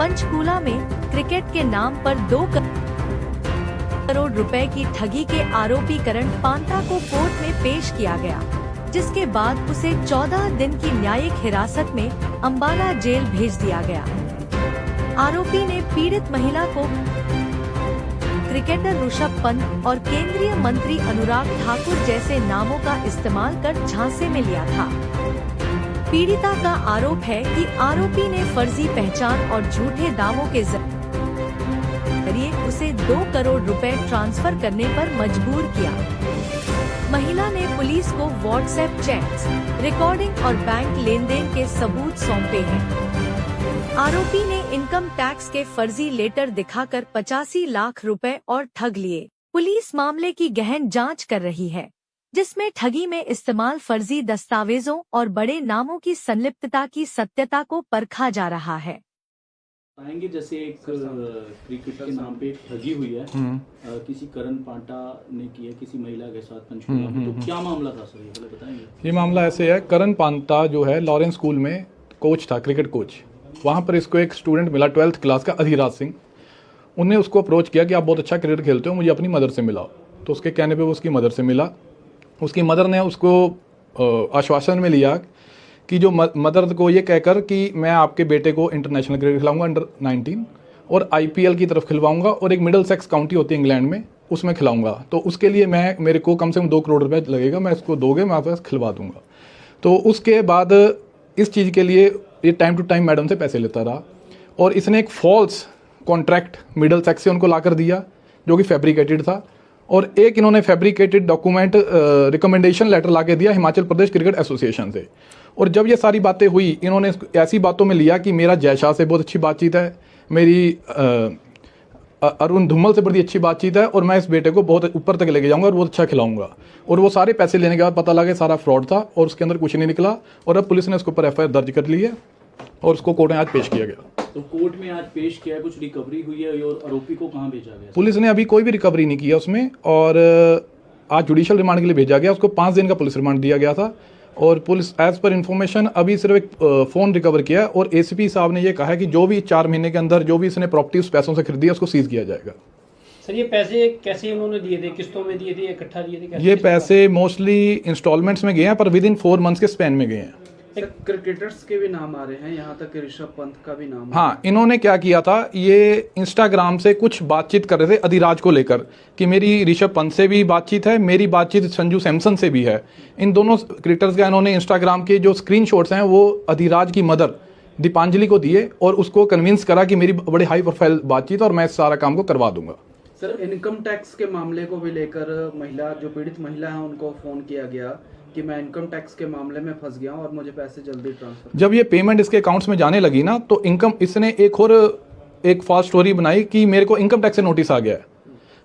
पंचकूला में क्रिकेट के नाम पर 2 करोड़ रुपए की ठगी के आरोपी करण पांता को कोर्ट में पेश किया गया, जिसके बाद उसे 14 दिन की न्यायिक हिरासत में अंबाला जेल भेज दिया गया। आरोपी ने पीड़ित महिला को क्रिकेटर ऋषभ पंत और केंद्रीय मंत्री अनुराग ठाकुर जैसे नामों का इस्तेमाल कर झांसे में लिया था। पीड़िता का आरोप है कि आरोपी ने फर्जी पहचान और झूठे दावों के जरिए उसे 2 करोड़ रुपए ट्रांसफर करने पर मजबूर किया। महिला ने पुलिस को व्हाट्सएप चैट्स, रिकॉर्डिंग और बैंक लेनदेन के सबूत सौंपे हैं। आरोपी ने इनकम टैक्स के फर्जी लेटर दिखाकर 85 लाख रुपए और ठग लिए। पुलिस मामले की गहन जांच कर रही है, जिसमें ठगी में इस्तेमाल फर्जी दस्तावेजों और बड़े नामों की संलिप्तता की सत्यता को परखा जा रहा है। बताएंगे जैसे एक क्रिकेट के नाम पे ठगी हुई है, किसी करण पांटा ने की है किसी महिला के साथ पंचकूला में, तो क्या मामला था सर, ये बताएंगे? ये मामला ऐसे है, करण पांता जो है लॉरेंस स्कूल में कोच था, क्रिकेट कोच। वहाँ पर इसको एक स्टूडेंट मिला 12th क्लास का अधिराज सिंह। उनने उसको अप्रोच किया कि आप बहुत अच्छा क्रिकेट खेलते हो, मुझे अपनी मदर से मिलाओ। तो उसके कहने पे वो उसकी मदर से मिला। उसकी मदर ने उसको आश्वासन में लिया कि जो मदर को ये कहकर कि मैं आपके बेटे को इंटरनेशनल क्रिकेट खिलाऊंगा अंडर 19 और IPL की तरफ खिलवाऊंगा और एक मिडिल सेक्स काउंटी होती है इंग्लैंड में, उसमें खिलाऊंगा। तो उसके लिए मेरे को कम से कम 2 करोड़ रुपए लगेगा, मैं इसको दोगे मैं आपके खिलवा दूंगा। तो उसके बाद इस चीज़ के लिए ये टाइम टू टाइम मैडम से पैसे लेता रहा और इसने एक फॉल्स कॉन्ट्रैक्ट मिडिल सेक्स से उनको ला कर दिया जो कि फैब्रिकेटेड था, और एक इन्होंने फैब्रिकेटेड डॉक्यूमेंट रिकमेंडेशन लेटर ला के दिया हिमाचल प्रदेश क्रिकेट एसोसिएशन से। और जब ये सारी बातें हुई, इन्होंने ऐसी बातों में लिया कि मेरा जय शाह से बहुत अच्छी बातचीत है, मेरी अरुण धूमल से बड़ी अच्छी बातचीत है और मैं इस बेटे को बहुत ऊपर तक लेके जाऊंगा और बहुत अच्छा खिलाऊंगा। और वो सारे पैसे लेने के बाद पता लगा सारा फ्रॉड था और उसके अंदर कुछ नहीं निकला। और अब पुलिस ने उसके ऊपर FIR दर्ज कर ली है और उसको कोर्ट में आज पेश किया गया। तो कोर्ट में आज पेश किया है, कुछ रिकवरी हुई है और आरोपी को कहाँ भेजा गया? पुलिस ने अभी कोई भी रिकवरी नहीं किया उसमें, और आज जुडिशियल रिमांड के लिए भेजा गया। उसको 5 दिन का पुलिस रिमांड दिया गया था और पुलिस एज पर इन्फॉर्मेशन अभी सिर्फ एक फ़ोन रिकवर किया है और ACP साहब ने ये कहा है कि जो भी 4 महीने के अंदर जो भी इसने प्रॉपर्टी उस पैसों से खरीदी है उसको सीज किया जाएगा। सर ये पैसे कैसे उन्होंने दिए थे, किस्तों में दिए थे, इकट्ठा दिए थे? ये पैसे मोस्टली इंस्टॉलमेंट्स में गए हैं पर विद इन 4 मंथ्स के स्पैन में गए हैं। क्रिकेटर्स के भी नाम आ रहे हैं, यहाँ तक ऋषभ पंत का भी नाम। हाँ, इन्होंने क्या किया था, ये इंस्टाग्राम से कुछ बातचीत कर रहे थे अधिराज को लेकर कि मेरी ऋषभ पंत से भी बातचीत है, मेरी बातचीत संजू सैमसन से भी है। इन दोनों क्रिकेटर्स का इन्होंने इंस्टाग्राम के जो स्क्रीनशॉट्स हैं वो अधिराज की मदर दीपांजलि को दिए और उसको कन्विंस करा कि मेरी बड़ी हाई प्रोफाइल बातचीत और मैं इस सारा काम को करवा दूंगा। सर इनकम टैक्स के मामले को भी लेकर जो पीड़ित महिला है उनको फोन किया गया कि मैं इनकम टैक्स के मामले में फंस गया हूं और मुझे पैसे जल्दी ट्रांसफर। जब ये पेमेंट इसके अकाउंट्स में जाने लगी ना, तो इसने एक फॉल्स स्टोरी बनाई कि मेरे को इनकम टैक्स से नोटिस आ गया है।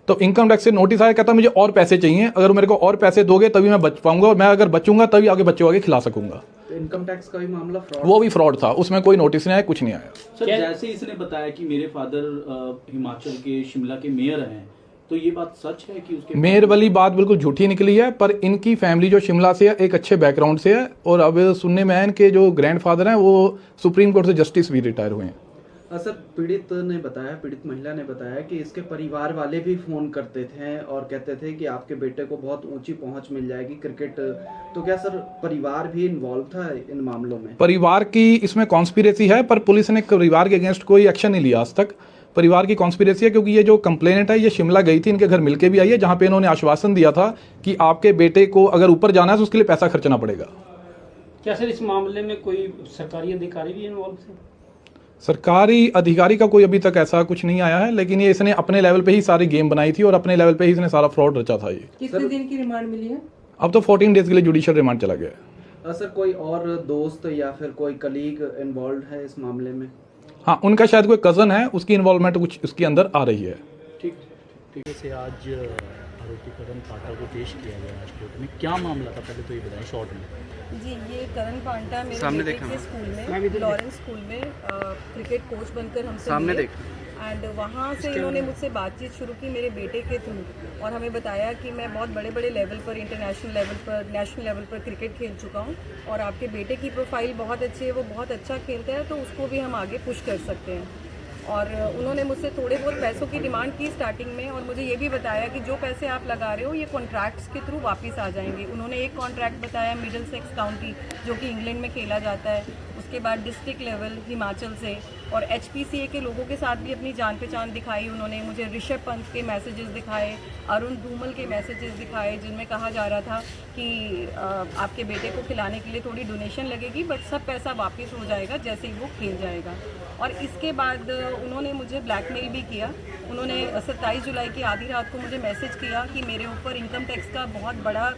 तो इनकम टैक्स से नोटिस आया, कहता मुझे और पैसे चाहिए, अगर मेरे को और पैसे दोगे तभी मैं बच पाऊंगा और मैं अगर बचूंगा तभी आगे बच्चों को आगे खिला सकूंगा। तो इनकम टैक्स का भी मामला फ्रॉड, वो भी फ्रॉड था, उसमें कोई नोटिस नहीं आया, कुछ नहीं आया। सर जैसे इसने बताया कि मेरे फादर हिमाचल के शिमला के मेयर हैं, तो ये बात सच है कि उसके मेयर वाली बात बिल्कुल झूठी निकली है, पर इनकी फैमिली जो शिमला से है एक अच्छे बैकग्राउंड से है और अब सुनने में है इनके जो ग्रैंडफादर हैं वो सुप्रीम कोर्ट से जस्टिस भी रिटायर हुए हैं। सर पीड़ित महिला ने बताया कि इसके परिवार वाले भी फोन करते थे और कहते थे कि आपके बेटे को बहुत ऊंची पहुंच मिल जाएगी क्रिकेट। तो क्या सर परिवार भी इन्वॉल्व था इन मामलों में? परिवार की इसमें कॉन्स्पिरेसी है, पर पुलिस ने परिवार के अगेंस्ट कोई एक्शन नहीं लिया आज तक। परिवार की कॉन्स्पिरेसी है क्योंकि ये जो कंप्लेनेंट है ये शिमला गई थी, इनके घर मिलके भी आई है, जहां पे इन्होंने आश्वासन दिया था कि आपके बेटे को अगर ऊपर जाना है तो उसके लिए पैसा खर्चना पड़ेगा। क्या सर इस मामले में कोई सरकारी अधिकारी भी इन्वॉल्व थे? सरकारी अधिकारी का कोई अभी तक ऐसा कुछ नहीं आया है, लेकिन ये इसने अपने लेवल पे ही सारी गेम बनाई थी और अपने लेवल पे ही इसने सारा फ्रॉड रचा था। ये कितने दिन की रिमांड मिली है? अब तो 14 डेज के लिए जुडिशियल रिमांड चला गया है। सर कोई और दोस्त या फिर कोई कलीग इन्वॉल्व है इस मामले में? हाँ, उनका शायद कोई कजन है, उसकी इन्वॉल्वमेंट कुछ उसके अंदर आ रही है। ठीक से आज आरोपी करण पांटा को पेश किया गया आज कोर्ट में, क्या मामला था पहले तो ये बताएं शॉर्ट में। जी ये करण पांटा मेरे बेटे के स्कूल में लॉरेंस स्कूल में क्रिकेट कोच बनकर हमसे मिले एंड वहाँ से इन्होंने मुझसे बातचीत शुरू की मेरे बेटे के थ्रू और हमें बताया कि मैं बहुत बड़े बड़े लेवल पर, इंटरनेशनल लेवल पर, नेशनल लेवल पर क्रिकेट खेल चुका हूँ और आपके बेटे की प्रोफाइल बहुत अच्छी है, वो बहुत अच्छा खेलता है, तो उसको भी हम आगे पुश कर सकते हैं। और उन्होंने मुझसे थोड़े बहुत पैसों की डिमांड की स्टार्टिंग में, और मुझे ये भी बताया कि जो पैसे आप लगा रहे हो ये कॉन्ट्रैक्ट्स के थ्रू वापस आ जाएंगे। उन्होंने एक कॉन्ट्रैक्ट बताया मिडिलसेक्स काउंटी जो कि इंग्लैंड में खेला जाता है, उसके बाद डिस्ट्रिक्ट लेवल हिमाचल से, और HPCA के लोगों के साथ भी अपनी जान पहचान दिखाई। उन्होंने मुझे ऋषभ पंत के मैसेजेस दिखाए, अरुण धूमल के मैसेजेस दिखाए, जिनमें कहा जा रहा था कि आपके बेटे को खिलाने के लिए थोड़ी डोनेशन लगेगी बट सब पैसा वापस हो जाएगा जैसे ही वो खेल जाएगा। और इसके बाद उन्होंने मुझे ब्लैकमेल भी किया। उन्होंने 27 जुलाई की आधी रात को मुझे मैसेज किया कि मेरे ऊपर इनकम टैक्स का बहुत बड़ा